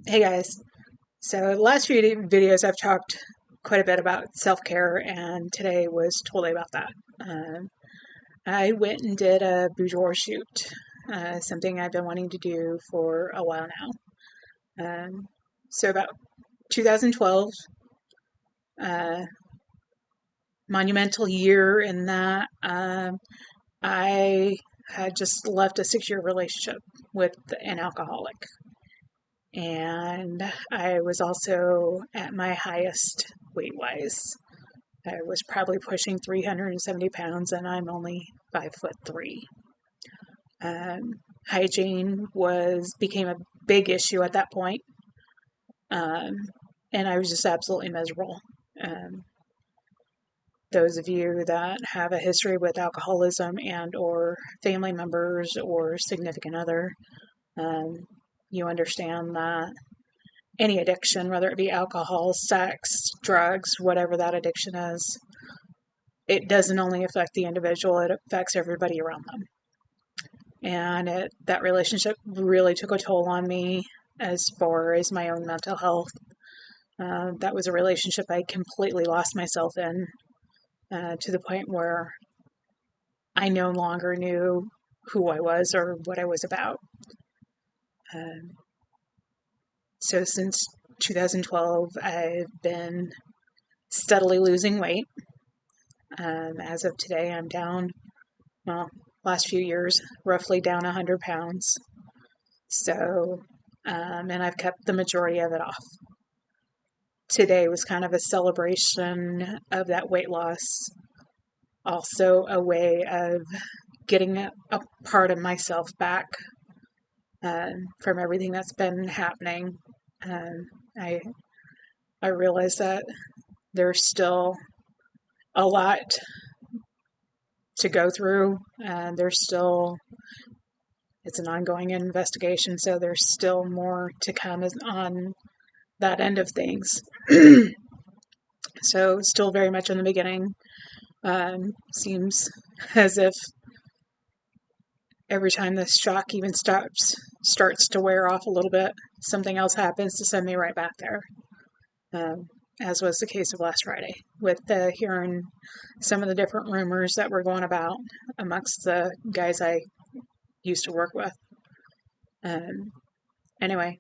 Hey guys, so the last few videos I've talked quite a bit about self-care, and today was totally about that. Um, I went and did a boudoir shoot, something I've been wanting to do for a while now. So about 2012, uh, monumental year in that I had just left a 6-year relationship with an alcoholic. And I was also at my highest weight wise. I was probably pushing 370 pounds, and I'm only 5'3". Hygiene became a big issue at that point, um, and I was just absolutely miserable. Um, those of you that have a history with alcoholism and or family members or significant other, um, you understand that any addiction, whether it be alcohol, sex, drugs, whatever that addiction is, it doesn't only affect the individual, it affects everybody around them. And that relationship really took a toll on me as far as my own mental health. That was a relationship I completely lost myself in, to the point where I no longer knew who I was or what I was about. Um, so since 2012, I've been steadily losing weight. As of today, I'm down, well, last few years, roughly down 100 pounds. So, and I've kept the majority of it off. Today was kind of a celebration of that weight loss, also a way of getting a part of myself back, from everything that's been happening. Um, I I realize that there's still a lot to go through, and it's an ongoing investigation, so there's still more to come on that end of things. So still very much in the beginning. Seems as if every time this shock even starts to wear off a little bit, something else happens to send me right back there. As was the case of last Friday, with hearing some of the different rumors that were going about amongst the guys I used to work with. Anyway,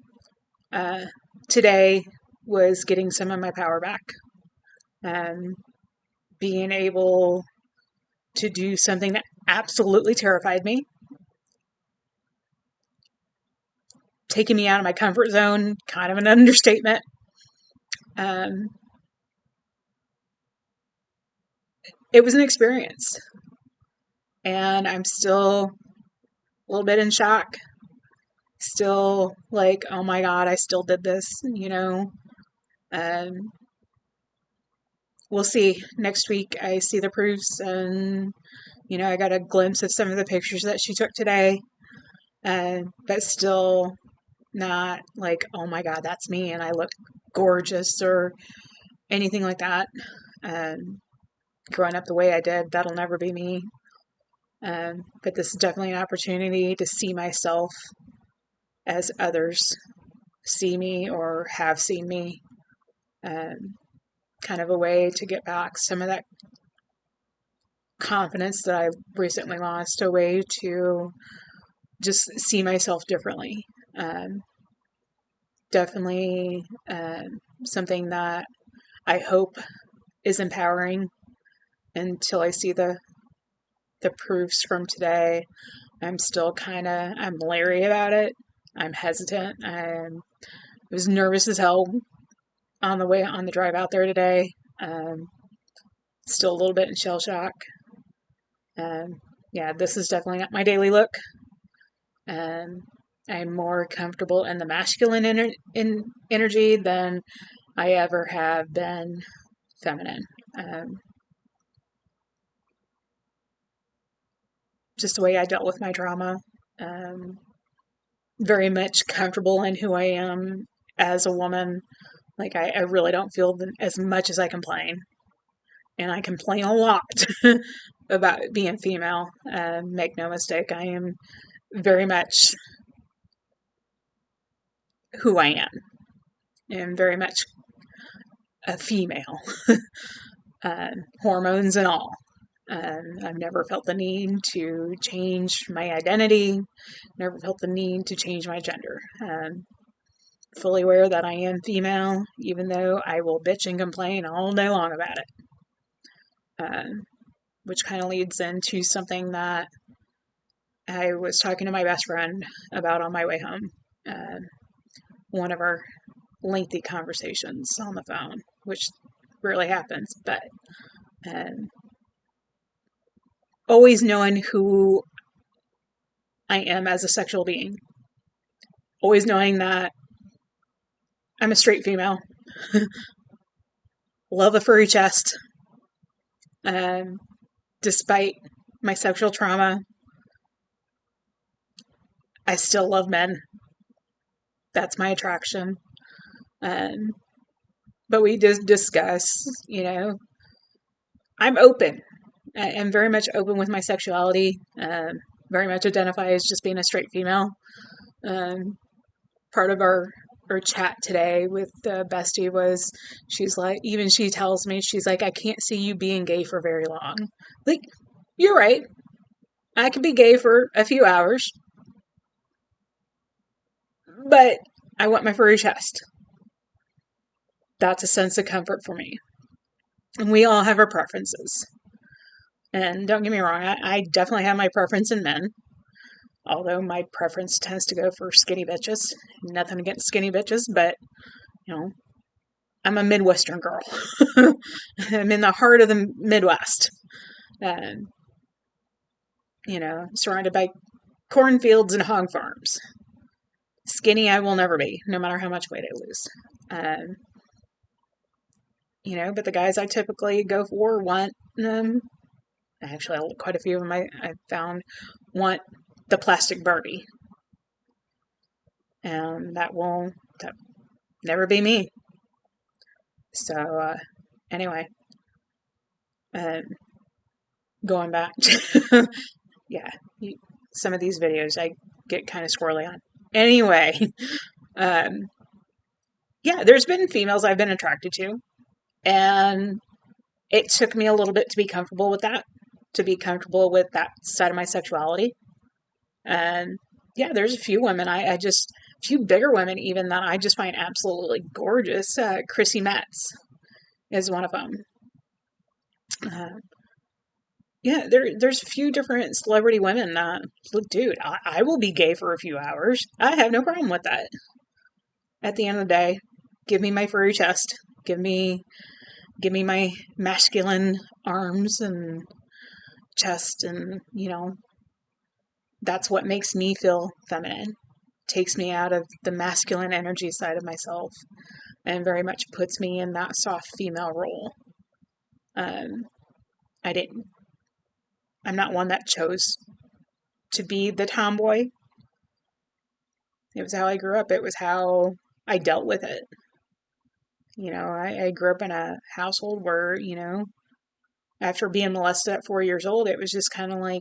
uh, today was getting some of my power back. Being able to do something that absolutely terrified me, taking me out of my comfort zone, kind of an understatement. Um, it was an experience, and I'm still a little bit in shock. Still like, oh my God, I still did this. Um, we'll see. Next week, I see the proofs, and I got a glimpse of some of the pictures that she took today, but still not like, oh my God, that's me, and I look gorgeous or anything like that. Um, Growing up the way I did, that'll never be me. But this is definitely an opportunity to see myself as others see me or have seen me. Um, Kind of a way to get back some of that confidence that I've recently lost, a way to just see myself differently. Um, Definitely something that I hope is empowering until I see the proofs from today. I'm leery about it. I'm hesitant. I was nervous as hell on the drive out there today. Um, Still a little bit in shell shock. Yeah, this is definitely not my daily look. Um, I'm more comfortable in the masculine energy than I ever have been feminine. Um, just the way I dealt with my trauma. Um, Very much comfortable in who I am as a woman. Like, I really don't feel as much as I complain. And I complain a lot about being female. Make no mistake, I am very much who I am. am very much a female, hormones and all. I've never felt the need to change my identity, never felt the need to change my gender. Fully aware that I am female, even though I will bitch and complain all day long about it. Which kind of leads into something that I was talking to my best friend about on my way home. One of our lengthy conversations on the phone, which rarely happens, but always knowing who I am as a sexual being. Always knowing that I'm a straight female. Love a furry chest. Despite my sexual trauma, I still love men. That's my attraction. But we just discuss, I'm open. I'm very much open with my sexuality. Very much identify as just being a straight female. Part of our chat today with Bestie was, she tells me, she's like, I can't see you being gay for very long. Like, you're right. I could be gay for a few hours, but I want my furry chest. That's a sense of comfort for me. And we all have our preferences. And don't get me wrong, I definitely have my preference in men. Although my preference tends to go for skinny bitches. Nothing against skinny bitches, but, I'm a Midwestern girl. I'm in the heart of the Midwest. Surrounded by cornfields and hog farms. Skinny I will never be, no matter how much weight I lose. But the guys I typically go for want, actually quite a few of them I've found want the plastic Barbie. And that never be me. So, anyway, going back to, some of these videos I get kind of squirrely on. Anyway, there's been females I've been attracted to, and it took me a little bit to be comfortable with that, side of my sexuality. And there's a few women a few bigger women even that I just find absolutely gorgeous. Chrissy Metz is one of them. There's a few different celebrity women that, look, dude, I will be gay for a few hours. I have no problem with that. At the end of the day, give me my furry chest. Give me my masculine arms and chest, and, that's what makes me feel feminine. Takes me out of the masculine energy side of myself and very much puts me in that soft female role. I'm not one that chose to be the tomboy. It was how I grew up. It was how I dealt with it. I grew up in a household where, after being molested at 4 years old, it was just kind of like,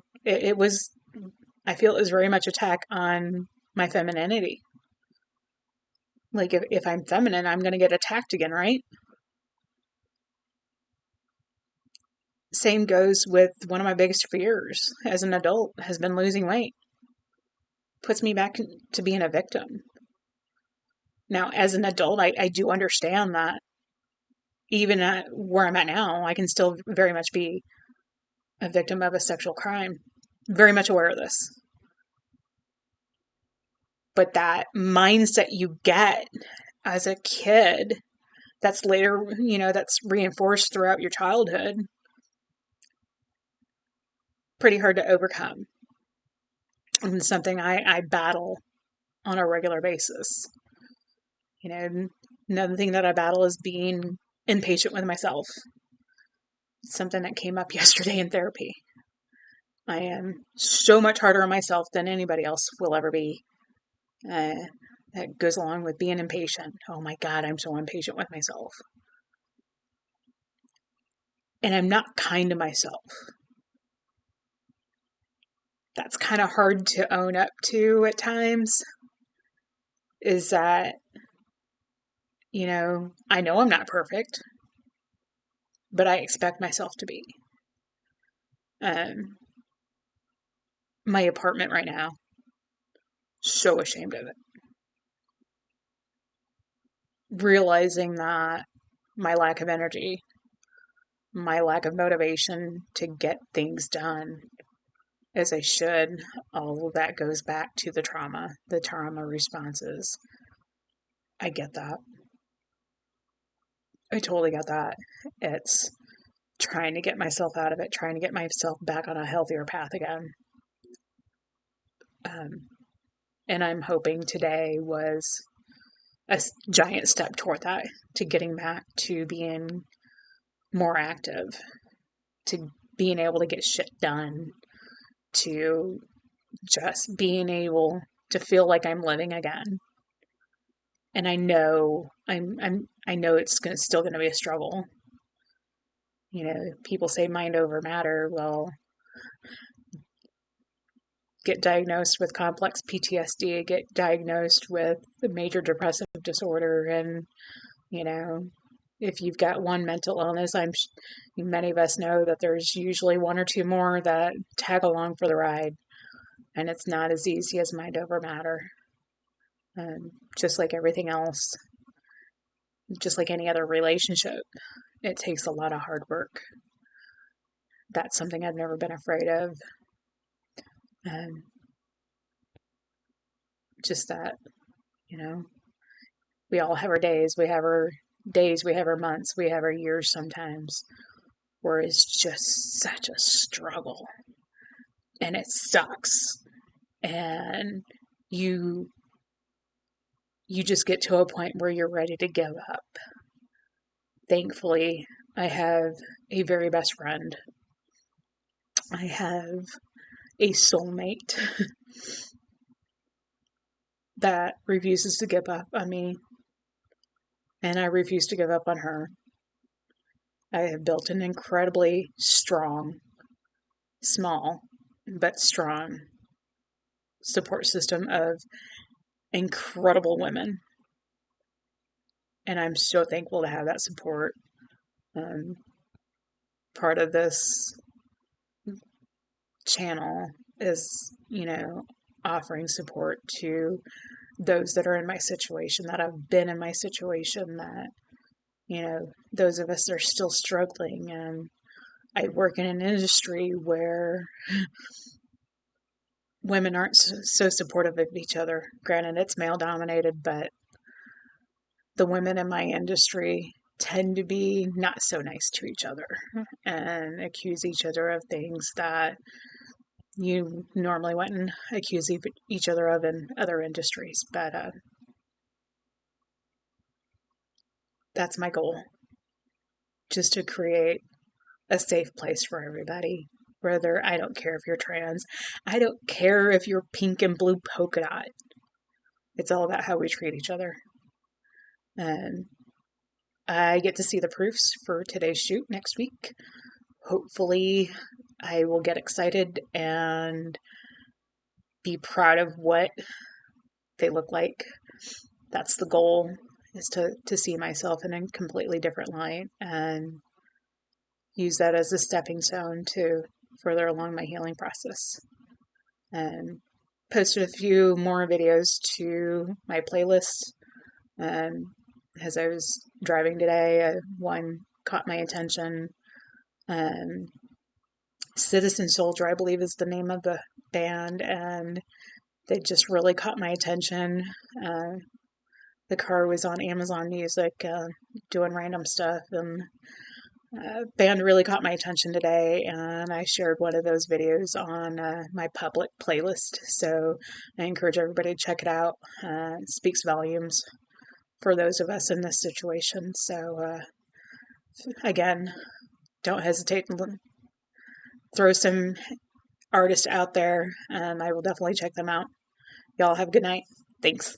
I feel it was very much attack on my femininity. Like, if I'm feminine, I'm going to get attacked again, right? Same goes with one of my biggest fears as an adult has been losing weight. Puts me back to being a victim. Now, as an adult, I do understand that even at where I'm at now, I can still very much be a victim of a sexual crime. Very much aware of this. But that mindset you get as a kid, that's later, that's reinforced throughout your childhood, pretty hard to overcome. And something I battle on a regular basis. Another thing that I battle is being impatient with myself. It's something that came up yesterday in therapy. I am so much harder on myself than anybody else will ever be. That goes along with being impatient. Oh my God, I'm so impatient with myself. And I'm not kind to myself. That's kind of hard to own up to at times, is that I know I'm not perfect, but I expect myself to be. Um, my apartment right now, so ashamed of it. Realizing that my lack of energy, my lack of motivation to get things done as I should, all of that goes back to the trauma responses. I get that. I totally get that. It's trying to get myself out of it, trying to get myself back on a healthier path again. Um, and I'm hoping today was a giant step toward that, to getting back to being more active, to being able to get shit done, to just being able to feel like I'm living again. And I know I know it's still going to be a struggle. People say mind over matter. Well, get diagnosed with complex PTSD, get diagnosed with the major depressive disorder, and you know, if you've got one mental illness, many of us know that there's usually one or two more that tag along for the ride, and it's not as easy as mind over matter. Just like everything else, just like any other relationship, it takes a lot of hard work. That's something I've never been afraid of. And just that, you know, we all have our days. We have our days, we have our months, we have our years sometimes, where it's just such a struggle. And it sucks. And you just get to a point where you're ready to give up. Thankfully, I have a very best friend. I have a soulmate that refuses to give up on me, and I refuse to give up on her. I have built an incredibly strong, small, but strong support system of incredible women. And I'm so thankful to have that support. Part of this channel is, offering support to those that are in my situation, that have been in my situation, that, those of us that are still struggling. And I work in an industry where women aren't so supportive of each other. Granted, it's male dominated, but the women in my industry tend to be not so nice to each other and accuse each other of things that you normally wouldn't accuse each other of in other industries. But that's my goal, just to create a safe place for everybody. Whether, I don't care if you're trans, I don't care if you're pink and blue polka dot. It's all about how we treat each other. And I get to see the proofs for today's shoot next week. Hopefully, I will get excited and be proud of what they look like. That's the goal, is to see myself in a completely different light and use that as a stepping stone to further along my healing process. And posted a few more videos to my playlist. As I was driving today, one caught my attention. Citizen Soldier, I believe, is the name of the band, and they just really caught my attention. The car was on Amazon Music, doing random stuff, and band really caught my attention today, and I shared one of those videos on my public playlist. So I encourage everybody to check it out. It speaks volumes for those of us in this situation. So again, don't hesitate to throw some artists out there, and I will definitely check them out. Y'all have a good night. Thanks.